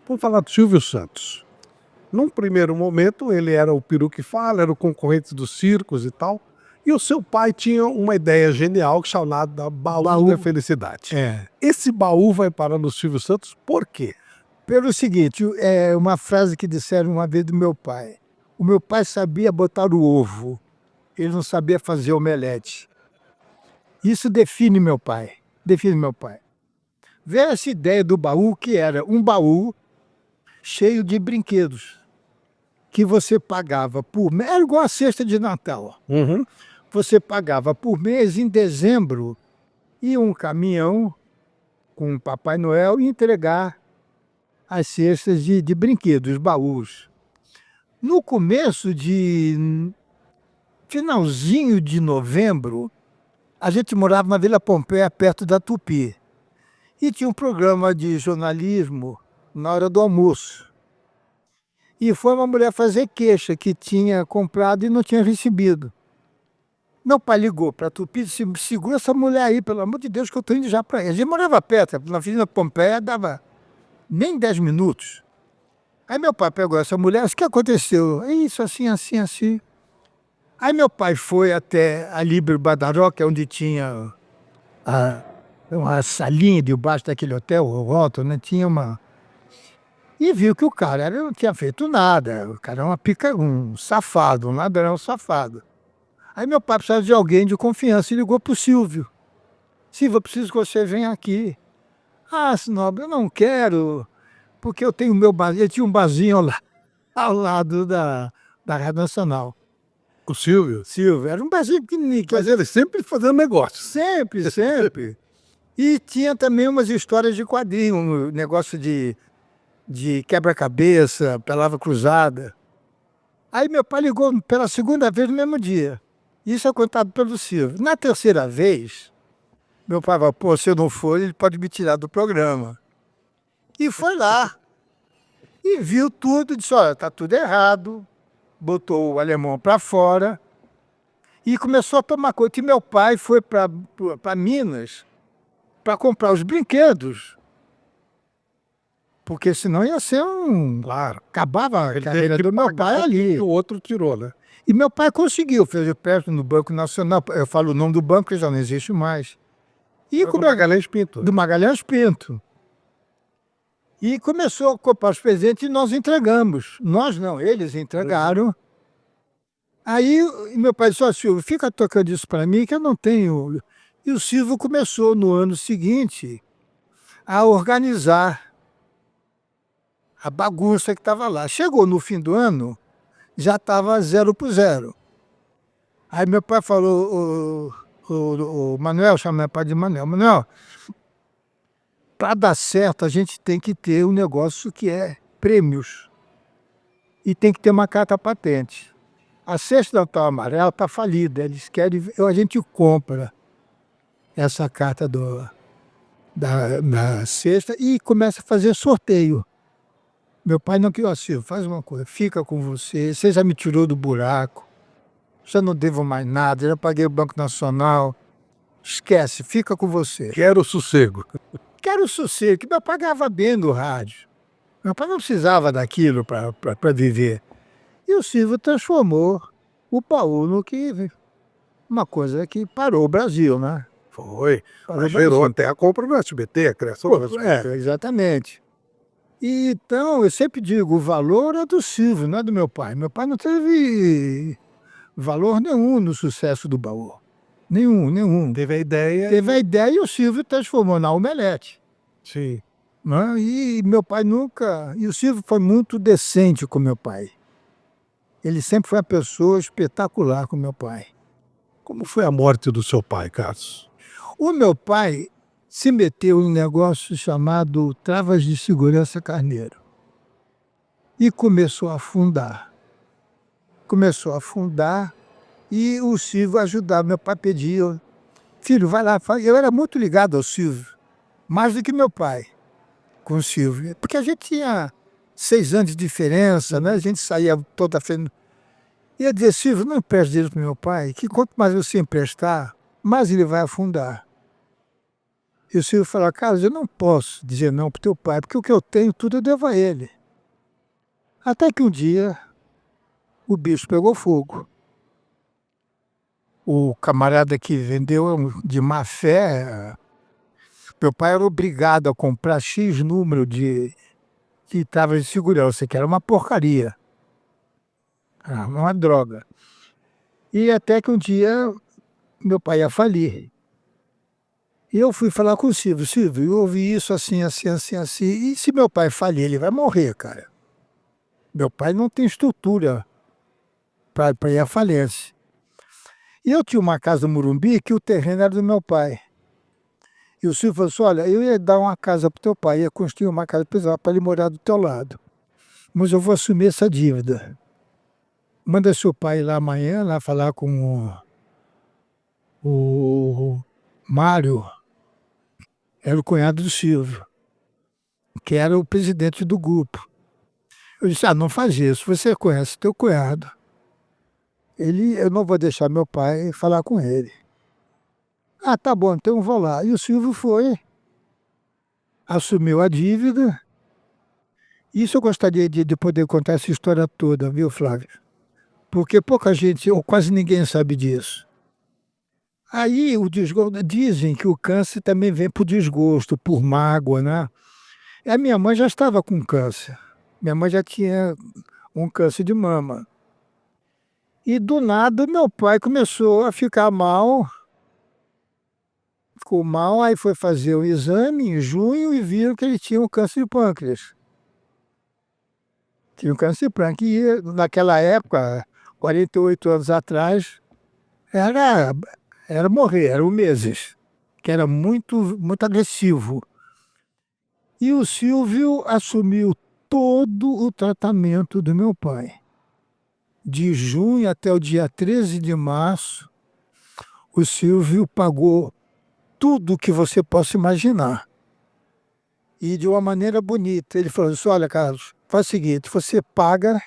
Vamos falar do Silvio Santos. Num primeiro momento, ele era o peru que fala, era o concorrente dos circos e tal. E o seu pai tinha uma ideia genial chamada Baú da Felicidade. Esse baú vai parar no Silvio Santos por quê? Pelo seguinte, é uma frase que disseram uma vez do meu pai. O meu pai sabia botar o ovo, ele não sabia fazer omelete. Isso define meu pai, define meu pai. Veio essa ideia do baú, que era um baú cheio de brinquedos, que você pagava por mês, era igual a cesta de Natal. Você pagava por mês, em dezembro, ia um caminhão com o Papai Noel entregar as cestas de brinquedos, baús. No começo finalzinho de novembro, a gente morava na Vila Pompeia, perto da Tupi. E tinha um programa de jornalismo na hora do almoço. E foi uma mulher fazer queixa que tinha comprado e não tinha recebido. Meu pai ligou para a Tupi e disse: segura essa mulher aí, pelo amor de Deus, que eu estou indo já para aí. A gente morava perto, na Avenida Pompeia dava nem 10 minutos. Aí meu pai pegou essa mulher, o que aconteceu? É isso, assim, assim, assim. Aí meu pai foi até a Líbero Badaró, que é onde tinha uma salinha debaixo daquele hotel, o Alto, né? Tinha uma... E viu que o cara não tinha feito nada. O cara era um safado, um ladrão safado. Aí meu pai precisava de alguém de confiança e ligou para o Silvio. Silvio, eu preciso que você venha aqui. Ah, Sinobre, eu não quero, porque eu tenho o meu barzinho. Eu tinha um barzinho lá, ao lado da Rádio Nacional. O Silvio? Silvio, era um barzinho pequenininho. Mas ele sempre fazendo negócio. Sempre, sempre. E tinha também umas histórias de quadrinho, um negócio de quebra-cabeça, palavra cruzada. Aí meu pai ligou pela segunda vez no mesmo dia. Isso é contado pelo Silvio. Na terceira vez, meu pai falou: pô, se eu não for, ele pode me tirar do programa. E foi lá. E viu tudo, disse: olha, tá tudo errado. Botou o alemão para fora. E começou a tomar conta. E meu pai foi para Minas para comprar os brinquedos. Porque senão ia ser Claro. acabava a carreira do meu pai ali. O outro tirou, né? E meu pai conseguiu, fez perto no Banco Nacional. Eu falo o nome do banco, que já não existe mais. E Do Magalhães Pinto. Do Magalhães Pinto. E começou a comprar os presentes e nós entregamos. Nós não, eles entregaram. Aí meu pai disse: ó, Silvio, fica tocando isso para mim que eu não tenho. E o Silvio começou no ano seguinte a organizar a bagunça que estava lá. Chegou no fim do ano, já estava 0-0. Aí meu pai falou: o Manuel, chama meu pai de Manuel: Manuel, para dar certo a gente tem que ter um negócio que é prêmios. E tem que ter uma carta patente. A Cesta Natal Amarela está falida, eles querem, a gente compra essa carta da cesta e começa a fazer sorteio. Meu pai não queria: Silvio, faz uma coisa, fica com você já me tirou do buraco, já não devo mais nada, já paguei o Banco Nacional, esquece, fica com você. Quero sossego. Quero sossego, que meu pai pagava bem no rádio. Meu pai não precisava daquilo para viver. E o Silvio transformou o baú no que... uma coisa que parou o Brasil, né? Foi. Mas gerou até a compra do SBT, a criação do SBT. Exatamente. E, então, eu sempre digo, o valor é do Silvio, não é do meu pai. Meu pai não teve valor nenhum no sucesso do baú. Nenhum. Teve a ideia. Teve a ideia e o Silvio transformou na omelete. Sim. Né? E meu pai nunca... E o Silvio foi muito decente com meu pai. Ele sempre foi uma pessoa espetacular com meu pai. Como foi a morte do seu pai, Carlos? O meu pai se meteu num negócio chamado Travas de Segurança Carneiro. E começou a afundar. E o Silvio ajudava. Meu pai pedia: filho, vai lá. Eu era muito ligado ao Silvio, mais do que meu pai com o Silvio. Porque a gente tinha 6 anos de diferença, né? A gente saía toda frente. Ia dizer: Silvio, não empreste dinheiro para meu pai, que quanto mais você emprestar, mais ele vai afundar. E o Silvio falou, Carlos, eu não posso dizer não pro teu pai, porque o que eu tenho tudo eu devo a ele. Até que um dia o bicho pegou fogo. O camarada que vendeu de má fé, meu pai era obrigado a comprar X número de tábuas de segurança, que era uma porcaria, uma droga. E até que um dia meu pai ia falir. E eu fui falar com o Silvio, Silvio, eu ouvi isso assim, assim, assim, assim, e se meu pai falir, ele vai morrer, cara. Meu pai não tem estrutura para ir à falência. E eu tinha uma casa no Morumbi que o terreno era do meu pai. E o Silvio falou assim, olha, eu ia dar uma casa para o teu pai, ia construir uma casa para ele morar do teu lado. Mas eu vou assumir essa dívida. Manda seu pai ir lá amanhã, lá falar com o Mário, era o cunhado do Silvio, que era o presidente do grupo. Eu disse, não faz isso, você conhece teu cunhado. Eu não vou deixar meu pai falar com ele. Tá bom, então eu vou lá. E o Silvio foi, assumiu a dívida. Isso eu gostaria de poder contar essa história toda, viu, Flávio? Porque pouca gente, ou quase ninguém sabe disso. Aí dizem que o câncer também vem por desgosto, por mágoa, né? A minha mãe já estava com câncer. Minha mãe já tinha um câncer de mama. E do nada meu pai começou a ficar mal. Ficou mal, aí foi fazer o exame em junho e viram que ele tinha um câncer de pâncreas. Tinha um câncer de pâncreas. E naquela época, 48 anos atrás, era morrer, eram meses, que era muito, muito agressivo. E o Silvio assumiu todo o tratamento do meu pai. De junho até o dia 13 de março, o Silvio pagou tudo que você possa imaginar. E de uma maneira bonita. Ele falou assim, olha, Carlos, faz o seguinte, você paga,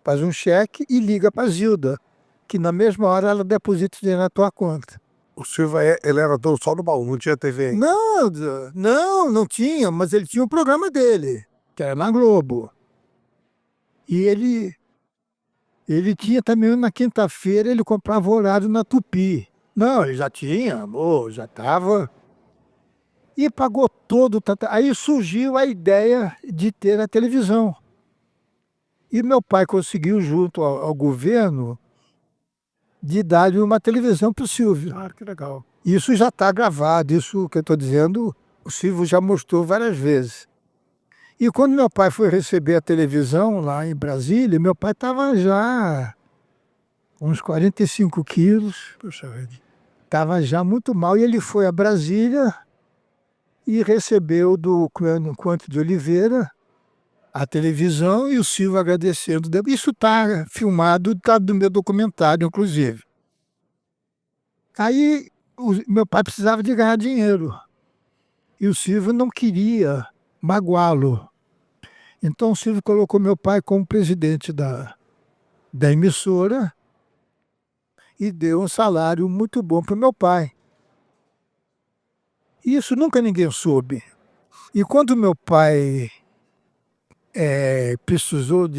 faz um cheque e liga para a Zilda, que na mesma hora ela deposita o dinheiro na tua conta. O Silvio, ele era dono só do baú, não tinha TV ainda. Não tinha, mas ele tinha um programa dele, que era na Globo. E ele tinha também, na quinta-feira, ele comprava horário na Tupi. Não, ele já tinha, já estava. E pagou todo. Aí surgiu a ideia de ter a televisão. E meu pai conseguiu, junto ao governo, de dar uma televisão para o Silvio. Que legal. Isso já está gravado, isso que eu estou dizendo, o Silvio já mostrou várias vezes. E quando meu pai foi receber a televisão lá em Brasília, meu pai estava já uns 45 quilos. Puxa vida. Estava já muito mal. E ele foi a Brasília e recebeu do Quanto de Oliveira a televisão e o Silvio agradecendo. Isso está filmado, está no meu documentário, inclusive. Aí meu pai precisava de ganhar dinheiro e o Silvio não queria magoá-lo. Então o Silvio colocou meu pai como presidente da emissora e deu um salário muito bom para o meu pai. Isso nunca ninguém soube. E quando meu pai precisou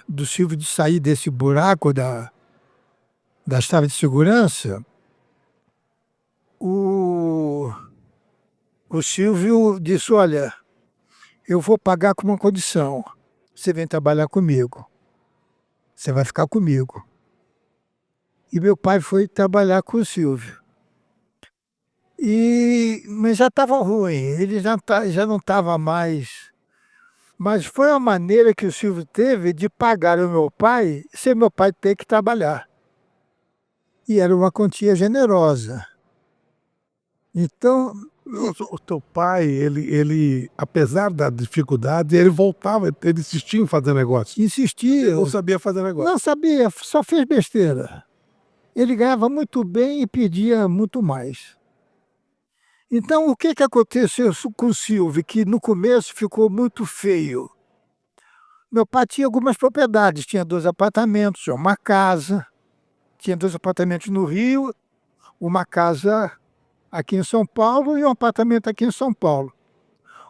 do Silvio de sair desse buraco da chave de segurança, o Silvio disse, olha, eu vou pagar com uma condição, você vem trabalhar comigo, você vai ficar comigo. E meu pai foi trabalhar com o Silvio. Mas já estava ruim, ele já não estava mais. Mas foi a maneira que o Silvio teve de pagar o meu pai sem meu pai ter que trabalhar. E era uma quantia generosa. Então, O teu pai, ele, apesar da dificuldade, ele voltava, ele insistia em fazer negócio. insistia. Ele não sabia fazer negócio. Não sabia, só fez besteira. Ele ganhava muito bem e pedia muito mais. Então, o que aconteceu com o Silvio, que no começo ficou muito feio? Meu pai tinha algumas propriedades, tinha 2 apartamentos, uma casa, tinha 2 apartamentos no Rio, uma casa aqui em São Paulo e um apartamento aqui em São Paulo.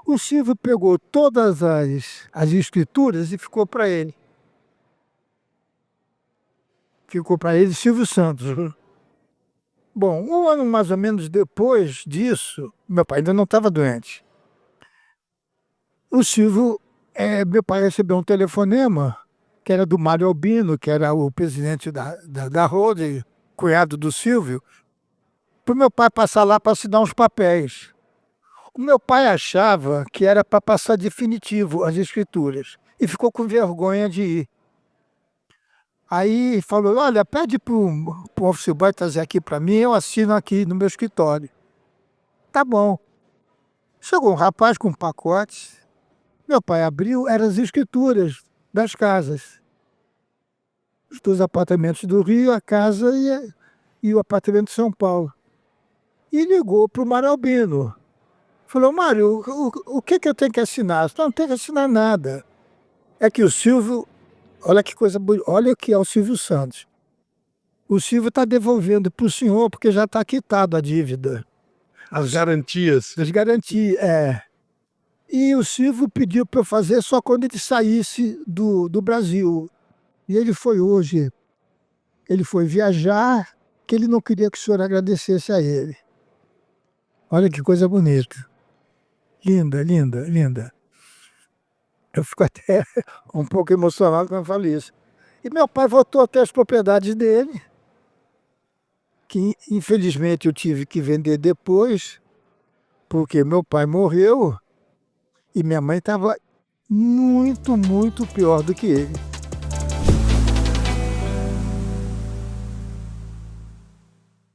O Silvio pegou todas as escrituras e ficou para ele. Ficou para ele Silvio Santos. Bom, um ano mais ou menos depois disso, meu pai ainda não estava doente. O Silvio, meu pai recebeu um telefonema, que era do Mário Albino, que era o presidente da Holding, cunhado do Silvio, para o meu pai passar lá para assinar uns papéis. O meu pai achava que era para passar definitivo as escrituras e ficou com vergonha de ir. Aí falou, olha, pede para o office boy trazer aqui para mim, eu assino aqui no meu escritório. Tá bom. Chegou um rapaz com um pacote, meu pai abriu, eram as escrituras das casas. Os 2 apartamentos do Rio, a casa e o apartamento de São Paulo. E ligou para o Mário Albino. Falou, Mário, o que eu tenho que assinar? Não tem que assinar nada. É que o Silvio, olha que coisa bonita, olha o que é o Silvio Santos. O Silvio está devolvendo para o senhor porque já está quitado a dívida. As garantias. As garantias, E o Silvio pediu para eu fazer só quando ele saísse do Brasil. E ele foi hoje. Ele foi viajar, que ele não queria que o senhor agradecesse a ele. Olha que coisa bonita. Linda, linda, linda. Eu fico até um pouco emocionado quando eu falo isso. E meu pai voltou até as propriedades dele, que infelizmente eu tive que vender depois, porque meu pai morreu e minha mãe estava muito, muito pior do que ele.